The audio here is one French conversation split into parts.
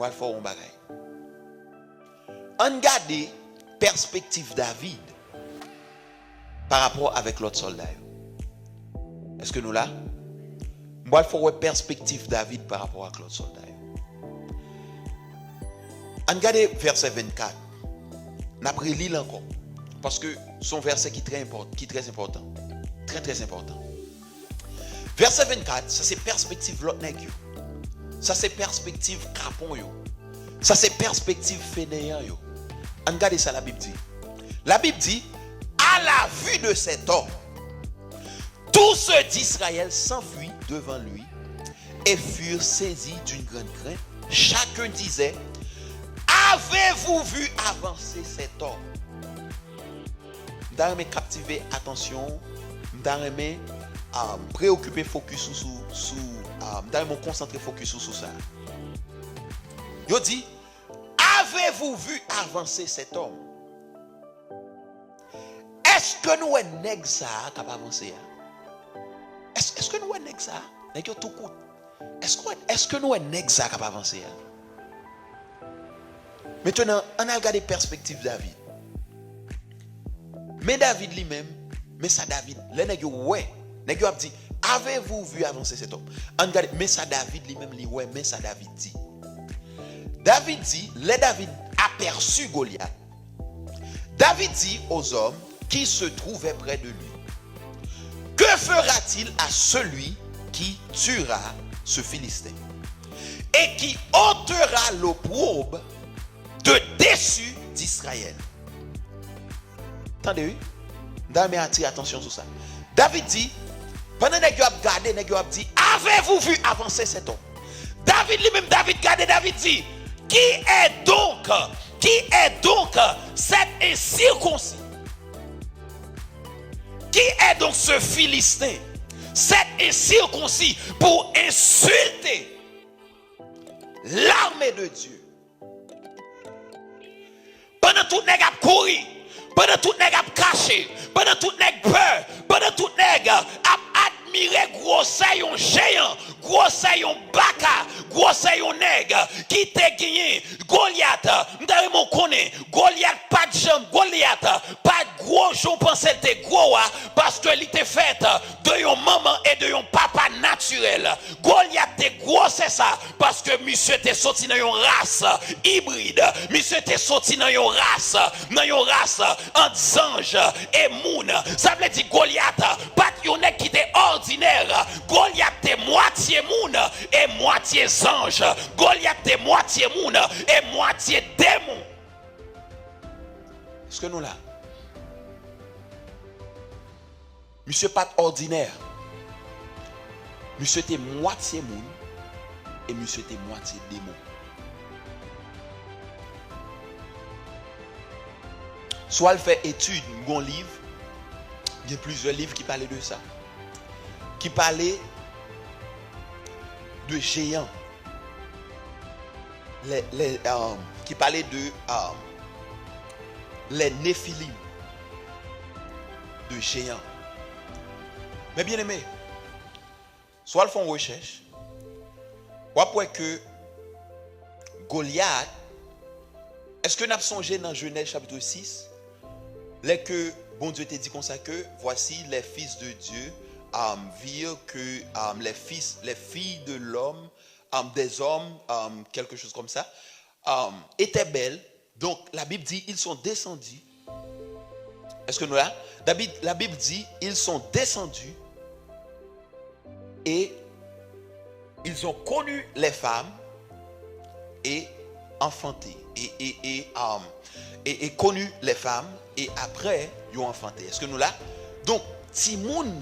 Moi, il faut un bagage. On garde perspective David par rapport avec l'autre soldat. Est-ce que nous là? Moi, il faut une perspective David par rapport avec l'autre soldat. On regarde verset 24. On a pris l'île encore. Parce que son verset qui est très important. Très, très important. Verset 24, ça c'est perspective l'autre nèg. Ça c'est perspective capon yo. Ça c'est perspective fainéant yo. On regarde ça la Bible dit. La Bible dit, à la vue de cet homme, tous ceux d'Israël s'enfuient devant lui et furent saisis d'une grande crainte. Chacun disait, avez-vous vu avancer cet homme? M'da remet captiver attention, m'da remet préoccuper focus sur m'da remet concentrer focus sur ça. Yo dit, avez-vous vu avancer cet homme? Est-ce que nous un nèg ça capable avancer? Est-ce que nous un nèg ça? Nèg yo tout court. Est-ce que nous un nèg ça capable avancer? Maintenant, on a regardé perspective David. Mais David lui-même, mais ça David, les nèg yo ouais, nèg yo a dit, avez-vous vu avancer cet homme? On regarde, mais ça David lui-même lui ouais, mais ça David dit. David dit, les David aperçut Goliath. David dit aux hommes qui se trouvaient près de lui, que fera-t-il à celui qui tuera ce Philistin et qui ôtera l'opprobre de dessus d'Israël? Attendez, dame attire attention sur ça. David dit, pendant que vous avez gardé, vous avez dit, avez-vous vu avancer cet homme? David lui-même, David garde, David dit, qui est donc cet incirconcis? Qui est donc ce Philistin, cet incirconcis, pour insulter l'armée de Dieu? Pendant tout nèg a couru, pendant tout nèg a caché, pendant tout nèg peur, pendant tout nèg a admiré gros sayon géant, gros sayon baka, gros sayon nèg qui te gagné Goliath, m'ta mon connaît Goliath pas de jambe, Goliath pas de gros j'on pensais te gros parce que il était fait de yon maman et de yon papa naturel. Goliath te gros c'est ça parce que monsieur te sorti dans yon race hybride, monsieur te sorti dans yon race en ange et moun. Ça veut dire Goliath pas yon nèg qui était ordinaire. Goliath te moitié moun et moitié ange. Goliath te moitié moun et moitié démon. Est-ce que nous là? Monsieur pas ordinaire. Monsieur était moitié moun et monsieur était moitié démon. Soit elle fait étude, bon livre. Il y a plusieurs livres qui parlaient de ça. Qui parlaient de géants. Qui parlaient de les Néphilim. De géants. Mais bien aimé, soit ils font recherche, ou après que Goliath, est-ce que nous avons songé dans Genèse chapitre 6, là que bon Dieu t'a dit comme ça que voici les fils de Dieu virent que les filles de l'homme, des hommes, quelque chose comme ça, étaient belles. Donc la Bible dit ils sont descendus. Est-ce que nous là? La Bible dit ils sont descendus et ils ont connu les femmes et enfanté et connu les femmes et après ils ont enfanté. Est-ce que nous là? Donc si moun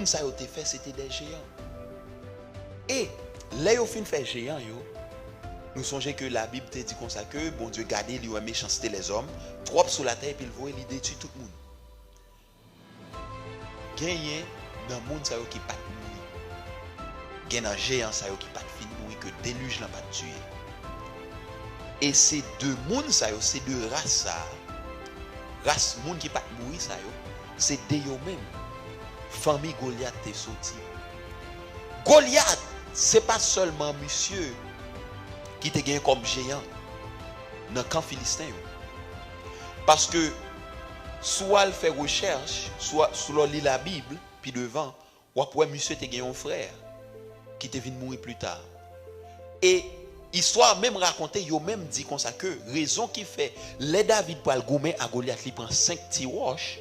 ça a été fait, c'était des géants. Et là au fin fait géant yo, nous songeons que la Bible te dit comme ça que bon Dieu gardait lui méchanceté les hommes, trop sur la terre et puis il voit il détruit tout le monde. Gagné dans le monde qui pas mourir. Gagné dans géant qui pas fin mourir que déluge n'a pas tué. Et ces deux mondes ces deux races race monde qui pas mourir c'est de eux même. Famille Goliath est sorti. Goliath, c'est pas seulement monsieur qui te gagné comme géant dans le camp philistin. Parce que soit elle fait recherche, soit elle lit la Bible, puis devant, ou après monsieur te gagné un frère qui te vient mourir plus tard. Et histoire même raconté, yo même dit comme ça que raison qui fait les David pour le gommer à Goliath, il prend 5 petits roches,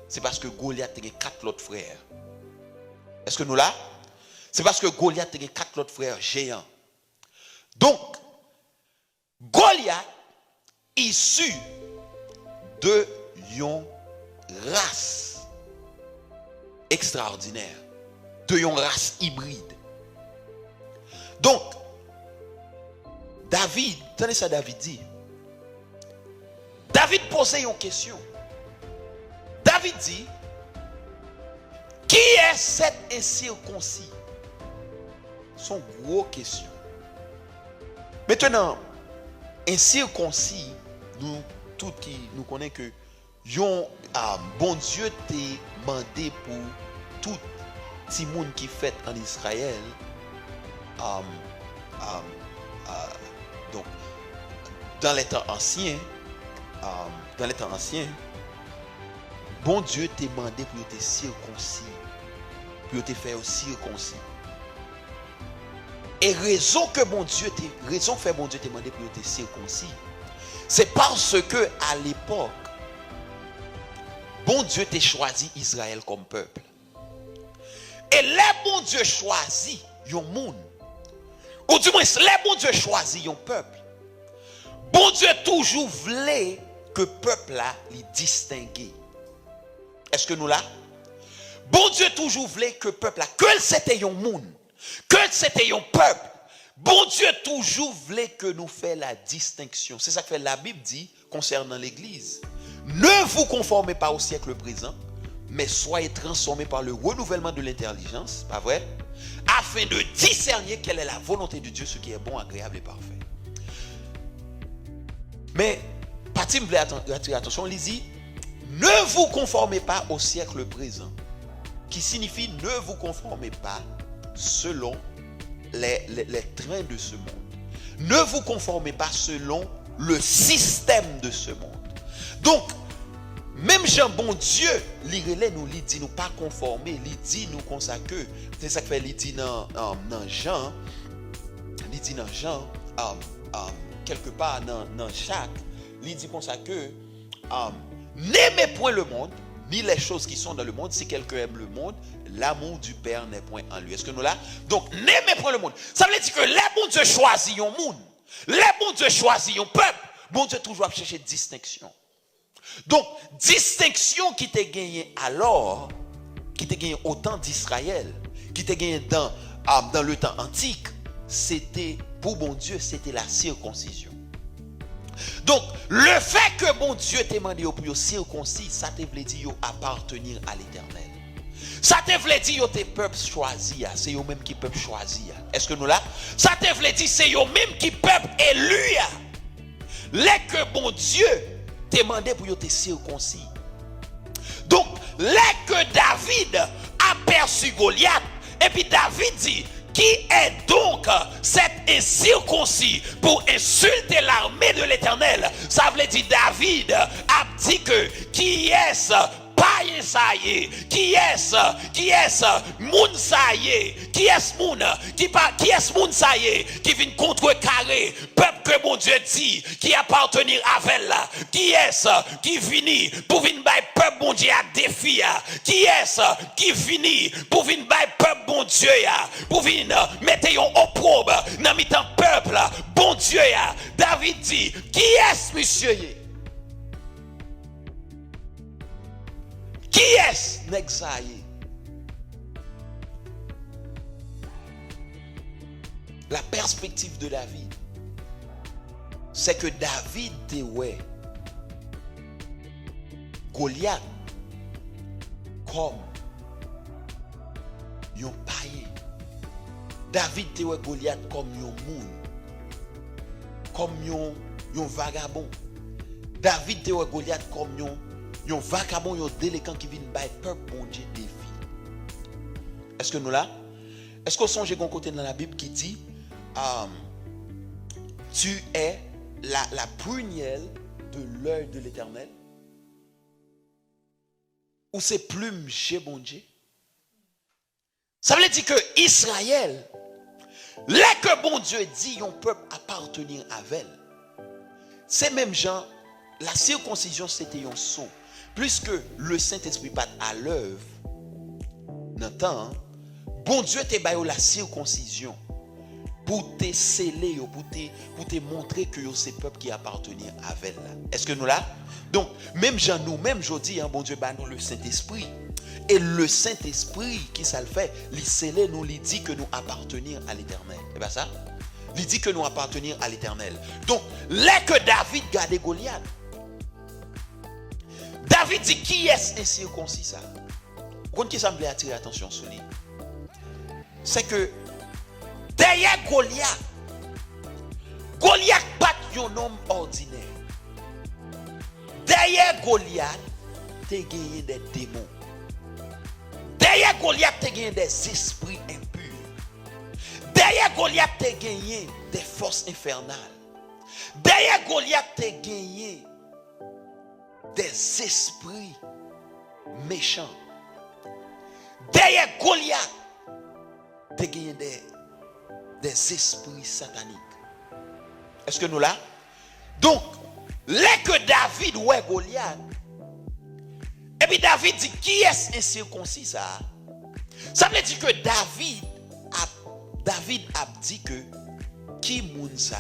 c'est parce que Goliath a 4 autres frères. Est-ce que nous là? C'est parce que Goliath a 4 autres frères géants. Donc, Goliath, issu de une race extraordinaire, de une race hybride. Donc, David, tenez ça, David dit. David posait une question. David dit, qui est cet incirconcis? Son gros question. Maintenant, incirconcis, nous tous qui nous connaissons que bon Dieu t'a demandé pour tout petit monde qui fait en Israël. Donc, dans les temps anciens, bon Dieu t'a demandé pour te circoncis, pour te faire circoncis. Et raison fait bon Dieu t'a demandé pour te circoncis, c'est parce que à l'époque, bon Dieu t'a choisi Israël comme peuple. Et les bon Dieu choisit un monde, ou du moins les bon Dieu choisit un peuple. Bon Dieu toujours voulait que peuple là les distinguer. Est-ce que nous là? Bon Dieu toujours voulait que peuple là, que c'était un monde, que c'était un peuple. Bon Dieu toujours voulait que nous fassions la distinction. C'est ça que la Bible dit concernant l'Église. Ne vous conformez pas au siècle présent, mais soyez transformés par le renouvellement de l'intelligence, pas vrai? Afin de discerner quelle est la volonté de Dieu, ce qui est bon, agréable et parfait. Mais, Patim voulait attirer attention, il dit, ne vous conformez pas au siècle présent, qui signifie ne vous conformez pas selon les trains de ce monde. Ne vous conformez pas selon le système de ce monde. Donc, même Jean, bon Dieu, nous dit nous pas conformer, il dit nous comme ça que, c'est ça que fait, il dit dans Jean, quelque part dans Jacques, il dit comme ça que, n'aimez point le monde, ni les choses qui sont dans le monde. Si quelqu'un aime le monde, l'amour du Père n'est point en lui. Est-ce que nous là? Donc, n'aimez point le monde. Ça veut dire que les bon Dieu choisit un monde, les bon Dieu choisit un peuple, bon Dieu toujours chercher distinction. Donc, distinction qui t'a gagné alors, qui t'a gagné au temps d'Israël, qui t'a gagné dans le temps antique, c'était, pour bon Dieu, c'était la circoncision. Donc, le fait que bon Dieu t'a demandé pour circoncis, ça te veut dire appartenir à l'Éternel. Ça te veut dire tes peuples choisis, c'est eux même qui peuvent choisir. Est-ce que nous là? Ça te veut dire c'est eux même qui peuvent élire. Les que bon Dieu t'a demandé pour te circoncis. Donc, les que David aperçut Goliath, et puis David dit, qui est donc cet incirconcis pour insulter l'armée de l'Éternel? Ça veut dire David a dit que qui est-ce? Païen ça y est. Qui est-ce? Moun ça y est. Qui est-ce moun? Qui est-ce moun ça y est? Qui vient contrecarrer peuple que mon Dieu dit qui appartenir à elle. Qui est-ce qui finit pour venir bailler peuple mon Dieu à défi? Qui est-ce qui finit pour venir bailler peuple mon Dieu pour venir mettre en opprobre dans mi-temps peuple bon Dieu? David dit qui est-ce monsieur? Qui est-ce n'exaillé? La perspective de David, c'est que David te ouais Goliath comme un païen. David te ouais Goliath comme un moun, comme un vagabond. David te ouais Goliath comme un vagabond, un délinquant qui vient bailler peuple bon Dieu défi. Est-ce que nous là? Est-ce qu'on songe qu'on côté dans la Bible qui dit tu es la prunelle de l'œil de l'Éternel? Ou c'est plume chez bon Dieu? Ça veut dire que Israël, là que bon Dieu dit, on peut appartenir à elle. C'est même gens, la circoncision c'était un saut. Puisque le Saint-Esprit pas à l'œuvre, n'entend, bon Dieu te baillé la circoncision pour te sceller, pour te montrer que c'est le peuple qui appartient à elle. Est-ce que nous là? Donc, même gens nous, même jeudi, bon Dieu bah nous le Saint-Esprit. Et le Saint-Esprit, qui ça le fait, il scellé nous, il dit que nous appartenons à l'Éternel. Et bien ça? Il dit que nous appartenons à l'Éternel. Donc, là que David gardait Goliath, David dit qui est incirconcis ça? Vous comprenez qui ça me plaît attirer l'attention sur lui? C'est que derrière Goliath, Goliath pas un homme ordinaire. Derrière Goliath, tu as gagné des démons. Derrière Goliath, tu as gagné des esprits impurs. Derrière Goliath, tu as gagné des forces infernales. Derrière Goliath, tu as gagné des esprits méchants. Derrière Goliath, tu as gagné des esprits sataniques. Est-ce que nous là? Donc, là que David ouais Goliath, et puis David dit qui est incirconcis ça? Ça veut dire que David a dit que qui moun ça,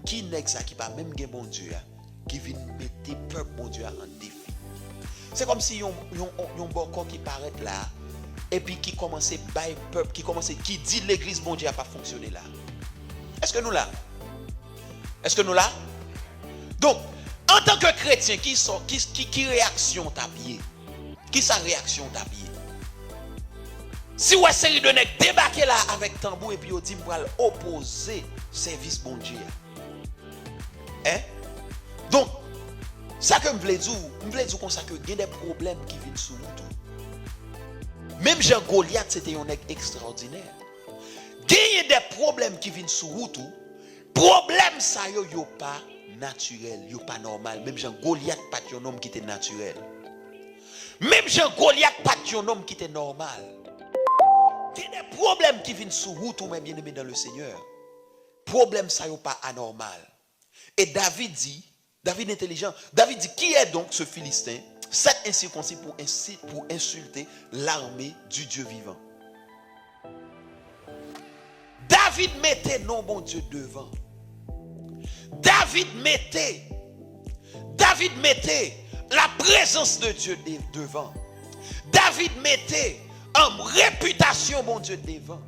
qui n'est ça qui pas même gen bon Dieu qui vient mettre peuple bon Dieu en défi. C'est comme si yon boko qui paraît là et puis qui commençait by peuple qui dit l'église bon Dieu a pas fonctionné là. Est-ce que nous là? Est-ce que nous là? Donc, en tant que chrétien, qui réaction t'a pied? Qui sa réaction t'a pied? Si vous avez série de nèg débarquer là avec tambour et puis vous dit pour opposer service bon Dieu. Hein? Donc, ça que je voulais dire comme ça que il y a des problèmes qui viennent sur nous. Même Jean Goliath c'était un nèg extraordinaire. Il y a des problèmes qui viennent sur nous. Problème ça yo pas naturel, yo pas normal. Même Jean Goliath pas un homme qui était naturel. Même Jean Goliath pas un homme qui était normal. Il y a des problèmes qui viennent sur vous, tout même bien aimé dans le Seigneur. Problème ça yo pas anormal. Et David intelligent, David dit qui est donc ce Philistin, cet incirconcis pour insulter l'armée du Dieu vivant. David mettait non bon Dieu devant. David mettait la présence de Dieu devant. David mettait en réputation bon Dieu devant.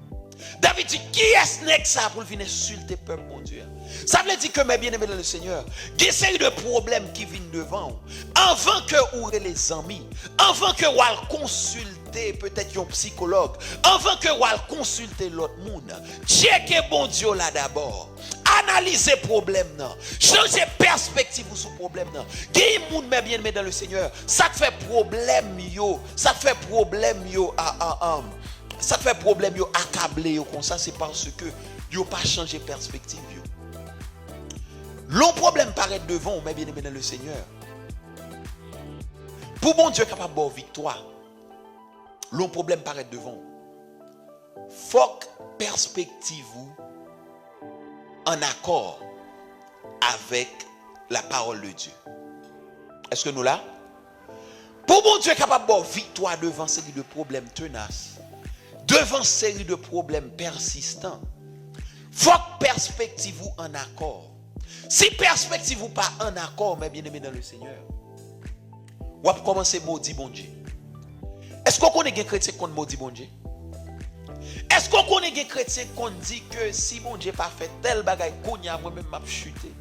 David dit qui est ce ça pour venir insulter peuple mon Dieu? Ça veut dire que mes bien-aimés dans le Seigneur, il y a une série de problèmes qui viennent devant. Avant que vous ayez les amis, avant que vous ayez consulter peut-être un psychologue, avant que vous ayez consulter l'autre monde, checkez bon Dieu là d'abord. Analysez le problème. Changez perspective sur le problème. Qui monde mes bien-aimés dans le Seigneur, ça fait problème yo, ça fait problème yo ça fait problème yo accablé yo comme ça, c'est parce que yo pas changé perspective yo. L'on problème paraît devant, mais bien aimé dans le Seigneur. Pour bon Dieu capable de victoire, l'on problème paraît devant. Faut perspective en accord avec la parole de Dieu. Est-ce que nous là? Pour bon Dieu capable de victoire devant série de problèmes tenaces, devant série de problèmes persistants, faut perspective en accord. Si perspective ou pas en accord, mes bien-aimés dans le Seigneur, ou à commencer maudit bon Dieu. Est-ce qu'on connaît des chrétiens qui maudit bon Dieu? Est-ce qu'on connaît des chrétiens qui dit que si bon Dieu pas fait tel bagaille qu'on y a moi-même m'a chuté?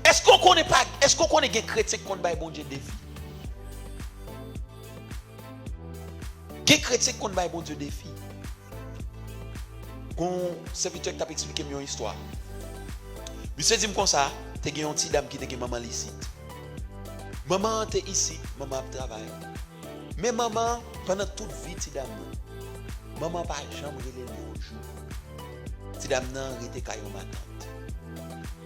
Est-ce qu'on connaît des chrétiens qui baille bon Dieu défi? Des chrétiens qui baille bon Dieu défi? Quand serviteur t'a expliqué une histoire. Monsieur dit comme ça, tu as une petite dame qui est maman ici. Maman est ici, maman travaille. Mais maman, pendant toute vie, petite dame, maman pas jamais relé le jour. Petite dame n'a été caillou ma tante.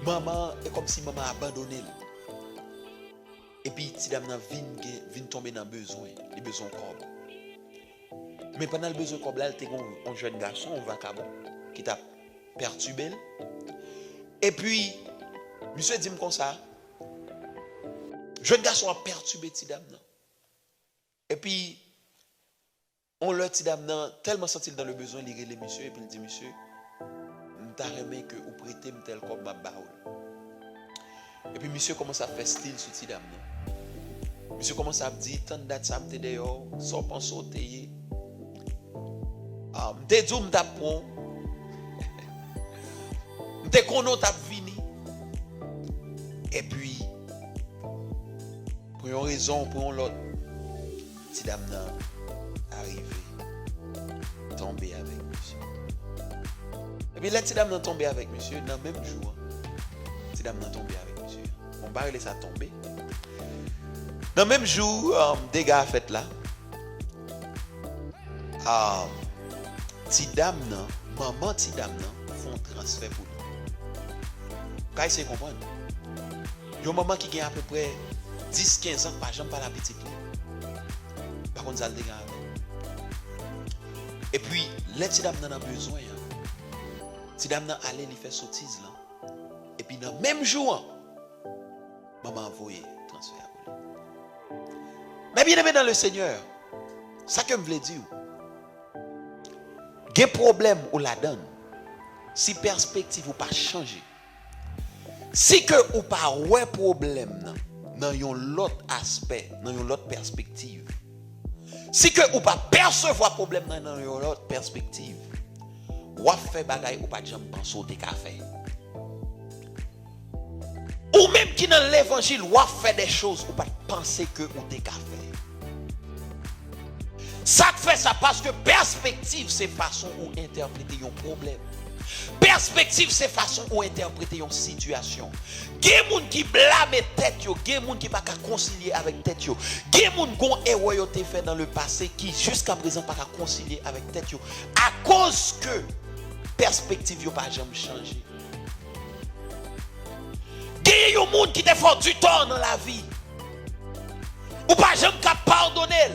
Maman est comme si maman abandonné. Et puis, si dame vient tomber dans besoin, les besoins corps. Mais pendant le besoin corps, là, il y a un jeune garçon, un vagabond, qui t'a perturbé. Et puis, monsieur dit comme ça, jeune garçon a perturbé ti dame. Et puis, on l'a ti dame tellement senti dans le besoin, il les monsieur, et puis il dit, monsieur, m'ta remet que vous prêtez tel comme ma baoul. Et puis, monsieur commence à faire style sur ti dame. Monsieur commence à dire, tant de date ça m'te dehors, sans penser au théier. M'te dit, m'ta prend. M'te kono t'a vini. Et puis, pour une raison, pour l'autre, ti dame arrivé, tombé avec monsieur. Et puis, là, ti dame tombé avec monsieur, dans le même jour, ti dame tombé avec monsieur. On va laisser ça tomber. Dans le même jour, des gars fait là, ti dame, maman ti dame font transfert pour nous. Quand ils se comprennent, il y a un maman qui a à peu près 10-15 ans, par exemple, par la petite. Par contre, ça le dégage. Et puis, les ti dame a besoin. Ti dame aller lui faire sottise là. Et puis, dans le même jour, maman a envoyé transfert. Mais bien aimé dans le Seigneur, ça que je voulais dire, il y a un problème ou la donne, si perspective ou pas changer, si que ou pas ouais problème dans un autre aspect, dans une autre perspective, si que ou pas percevoir problème dans une autre perspective, ou fait bagaille ou pas jamais penser au café. Ou même qui dans l'évangile, ou fait des choses ou pas penser que ou des cafés. Ça fait ça parce que perspective c'est façon ou interpréter un problème. Perspective c'est façon ou interpréter une situation. Il y a des gens qui blâment tête yo, il y a des gens qui pas concilier avec tête yo. Il y a des gens qui ont erreur fait dans le passé qui jusqu'à présent pas concilier avec tête yo à cause que perspective yo pas jamais changé. Il y a des gens qui te font du tort dans la vie. Ou pas jamais pardonner.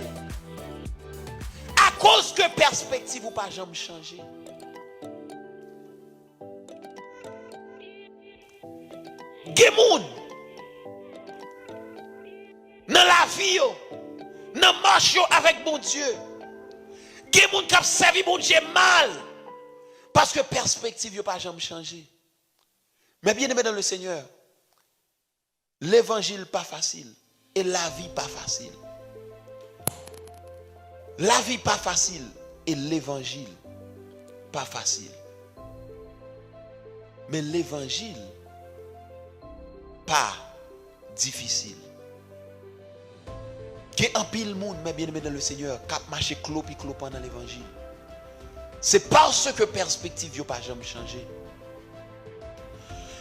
À cause que perspective ou pas jamais changer. Gemoun dans la vie dans marche avec mon Dieu. Gemoun qui a servi mon Dieu mal parce que perspective yo pas jamais changer. Mais bien aimé dans le Seigneur, l'évangile pas facile et la vie pas facile. La vie pas facile et l'évangile pas facile. Mais l'évangile pas difficile. Il y a un pile monde, mais bien aimé dans le Seigneur, qui a marché clos pendant l'évangile. C'est parce que perspective n'a pas jamais changé.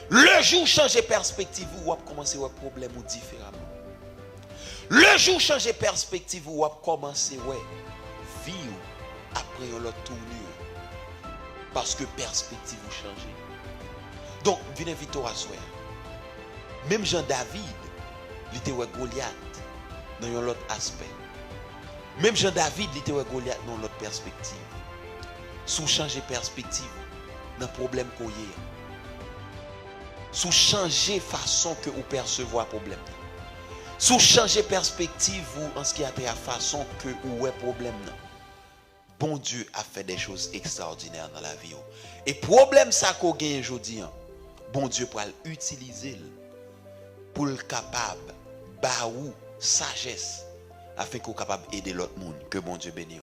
Le jour changer perspective, vous avez commencé à avoir problème différemment. Le jour changer perspective, vous avez commencé à vivre après l'autre tournure. Parce que perspective vous changé. Donc, venez vite à soi. Même Jean-David, il était Goliath dans un autre aspect. Même Jean-David, il était Goliath dans l'autre perspective. Sous changer perspective, dans le problème qu'on y a. Sous changer façon que vous percevez le problème. Sous changer perspective en ce qui a été à façon que vous avez problème. Bon Dieu a fait des choses extraordinaires dans la vie. Et problème ça qu'on gagne aujourd'hui, bon Dieu pour l'utiliser pour le capable, baou, sagesse, afin qu'on capable d'aider l'autre monde. Que bon Dieu bénisse.